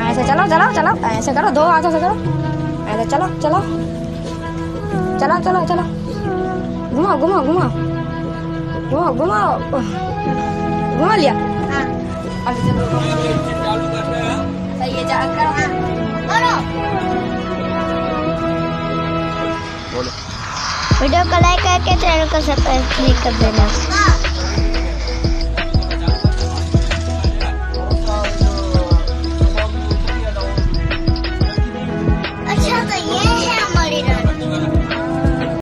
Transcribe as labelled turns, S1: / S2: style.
S1: ऐसे चलो चलो चलो, ऐसे करो, दो हाथों से करो, ऐसे चलो चलो चलो चलो चलो, घुमाओ घुमाओ घुमाओ घुमाओ घुमाओ, घुमा लिया। अभी चलो सही है, जा करो करो।
S2: वीडियो को लाइक करके चैनल को सब्सक्राइब कर देना।